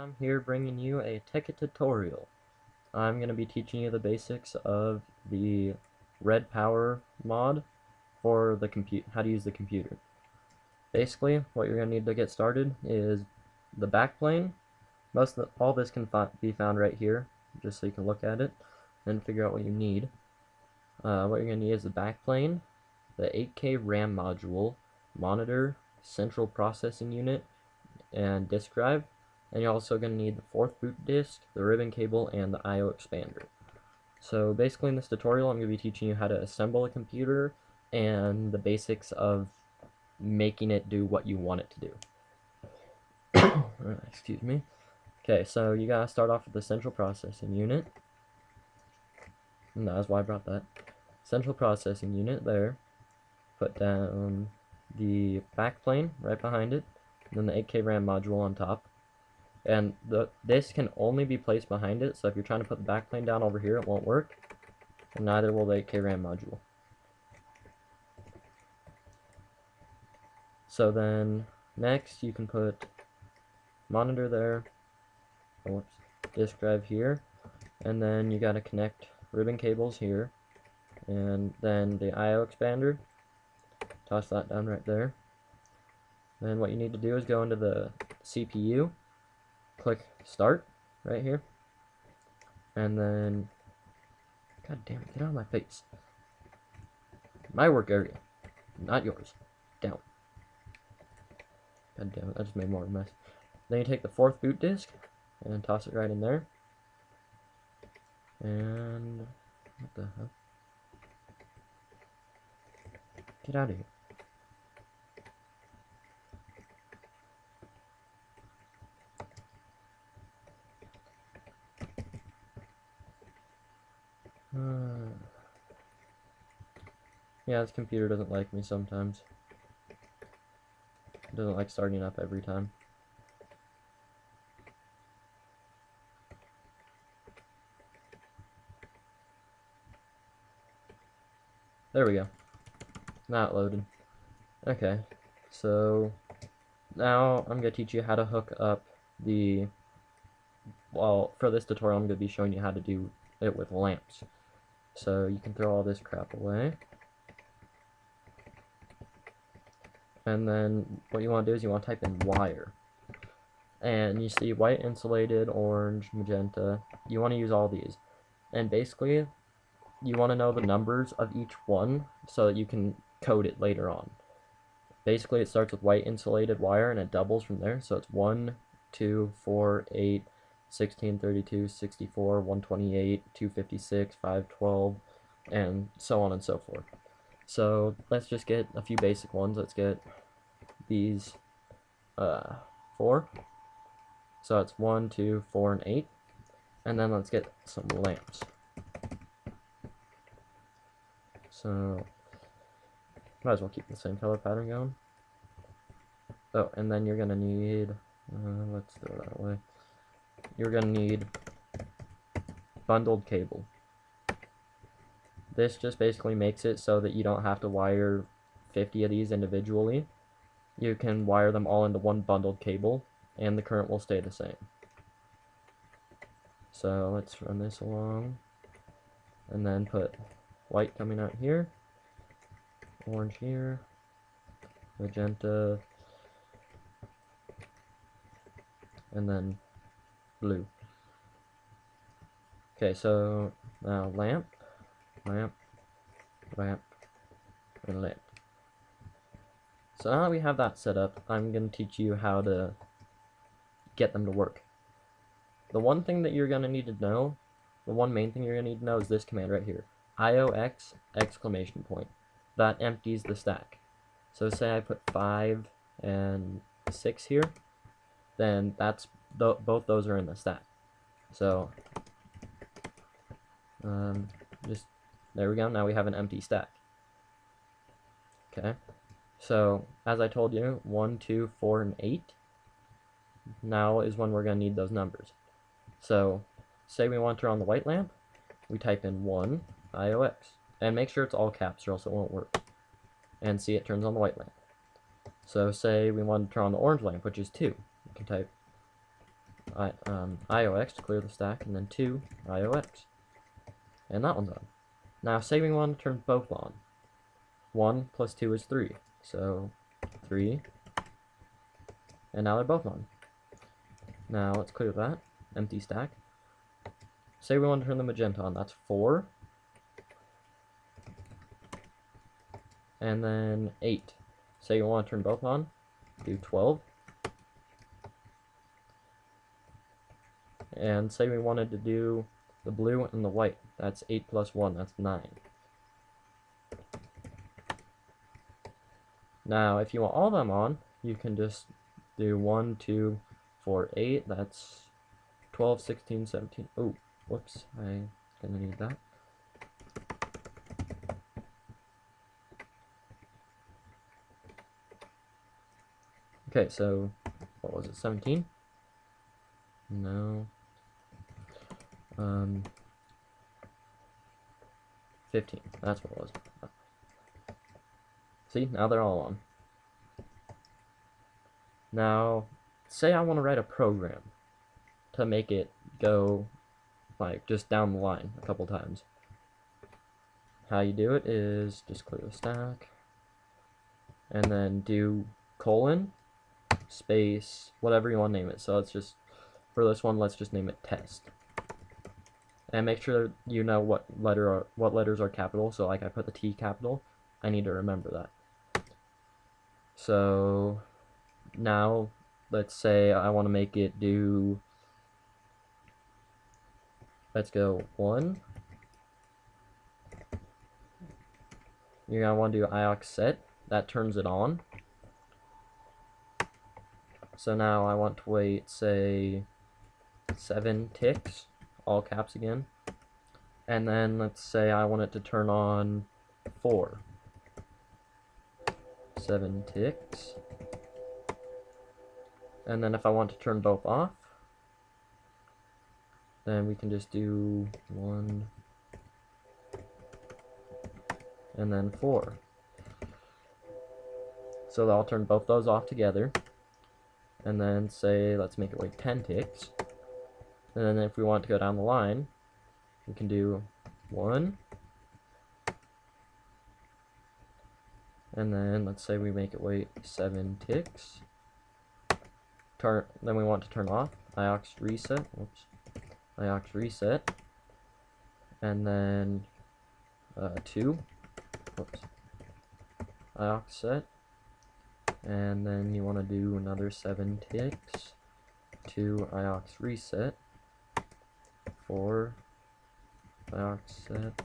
I'm here bringing you a Tekkit tutorial. I'm going to be teaching you the basics of the red power mod for the how to use the computer. Basically, what you're going to need to get started is the backplane. All this can be found right here, just so you can look at it and figure out what you need. What you're going to need is the backplane, the 8K RAM module, monitor, central processing unit, and disk drive. And you're also going to need the 4th boot disk, the ribbon cable, and the I/O expander. So basically in this tutorial I'm going to be teaching you how to assemble a computer and the basics of making it do what you want it to do. Excuse me. Okay, so you gotta start off with the central processing unit. And that's why I brought that. Central processing unit there. Put down the backplane right behind it, and then the 8K RAM module on top. And this can only be placed behind it, so if you're trying to put the backplane down over here, it won't work, and neither will the 8K RAM module. So then, next you can put monitor there, disk drive here, and then you gotta connect ribbon cables here, and then the I/O expander, toss that down right there. Then what you need to do is go into the CPU, click start right here, and then god damn it, get out of my face. My work area, not yours. Down. God damn it, I just made more of a mess. Then you take the 4th boot disk and toss it right in there. And what the hell? Get out of here. Yeah, this computer doesn't like me sometimes. It doesn't like starting up every time. There we go. Now it loaded. Okay, so now I'm going to teach you how to hook up the, well, for this tutorial I'm going to be showing you how to do it with lamps. So you can throw all this crap away. And then what you want to do is you want to type in wire. And you see white, insulated, orange, magenta. You want to use all these. And basically, you want to know the numbers of each one so that you can code it later on. Basically, it starts with white insulated wire and it doubles from there. So it's 1, 2, 4, 8, 16, 32, 64, 128, 256, 512, and so on and so forth. So let's just get a few basic ones. Let's get these 4. So it's 1, 2, 4, and 8. And then let's get some lamps. So might as well keep the same color pattern going. Oh, and then you're gonna need, let's throw that away. You're gonna need bundled cable. This just basically makes it so that you don't have to wire 50 of these individually. You can wire them all into one bundled cable, and the current will stay the same. So let's run this along, and then put white coming out here, orange here, magenta, and then blue. Okay, so now lamp, lamp, lamp, and lamp. So now that we have that set up, I'm going to teach you how to get them to work. The one thing that you're going to need to know, the one main thing you're going to need to know is this command right here. IOX exclamation point. That empties the stack. So say I put 5 and 6 here, then that's both those are in the stack. So just there we go. Now we have an empty stack. Okay. So as I told you, 1, 2, 4, and 8. Now is when we're going to need those numbers. So say we want to turn on the white lamp, we type in 1 IOX. And make sure it's all caps or else it won't work. And see, it turns on the white lamp. So say we want to turn on the orange lamp, which is 2. We can type IOX to clear the stack, and then 2 IOX. And that one's on. Now, say we want to turn both on. 1 plus 2 is 3. So, 3. And now they're both on. Now, let's clear that. Empty stack. Say we want to turn the magenta on. That's 4. And then 8. Say you want to turn both on. Do 12. And say we wanted to do the blue and the white. That's 8 plus 1. That's 9. Now, if you want all of them on, you can just do 1, 2, 4, 8. That's 12, 16, 17. Oh, whoops. I'm gonna need that. Okay, so what was it? 17? No. 15. That's what it was. See, now they're all on. Now, say I want to write a program to make it go, like, just down the line a couple times. How you do it is just clear the stack, and then do colon, space, whatever you want to name it. So let's just, for this one, let's just name it test. And make sure you know what letters are capital. So like I put the T capital, I need to remember that. So now let's say I want to make it do, let's go 1. You're gonna want to do IOX set. That turns it on. So now I want to wait, say, 7 ticks, all caps again. And then let's say I want it to turn on 4. 7 ticks. And then if I want to turn both off, then we can just do 1 and then 4. So I'll turn both those off together. And then say, let's make it wait 10 ticks. And then if we want to go down the line, we can do 1. And then let's say we make it wait 7 ticks. Then we want to turn off. IOX reset. Oops. IOX reset. And then 2. Whoops. IOX set. And then you want to do another 7 ticks. 2 IOX reset. 4 IOX set.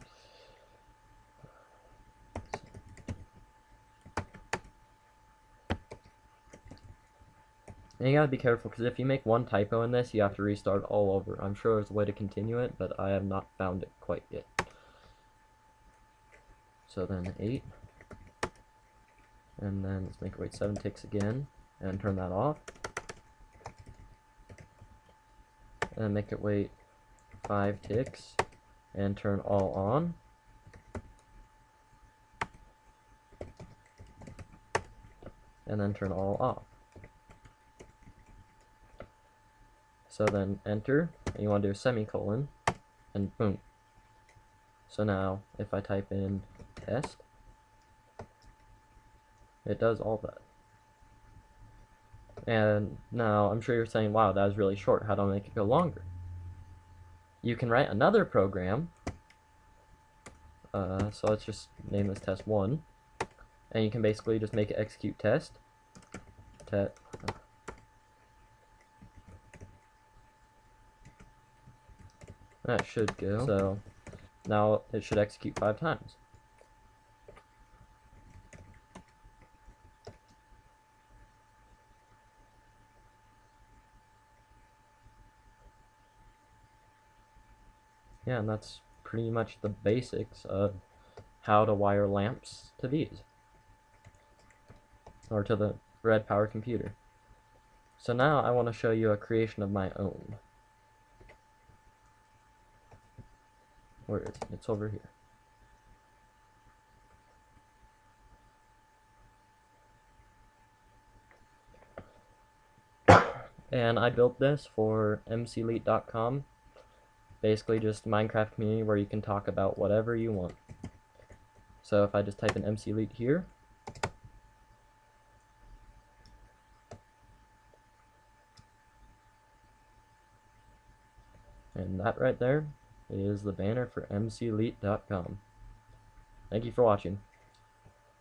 And you gotta be careful, because if you make one typo in this, you have to restart all over. I'm sure there's a way to continue it, but I have not found it quite yet. So then 8. And then let's make it wait 7 ticks again, and turn that off. And then make it wait 5 ticks, and turn all on. And then turn all off. So then enter, and you want to do a semicolon, and boom. So now, if I type in test, it does all that. And now, I'm sure you're saying, wow, that was really short, how do I make it go longer? You can write another program, so let's just name this test 1, and you can basically just make it execute test, that should go. So now it should execute 5 times. Yeah, and that's pretty much the basics of how to wire lamps to these, or to the red power computer. So now I want to show you a creation of my own. Where is it? It's over here. And I built this for mcelite.com, basically just Minecraft community where you can talk about whatever you want. So if I just type in mcelite here, and that right there is the banner for mcelite.com. Thank you for watching.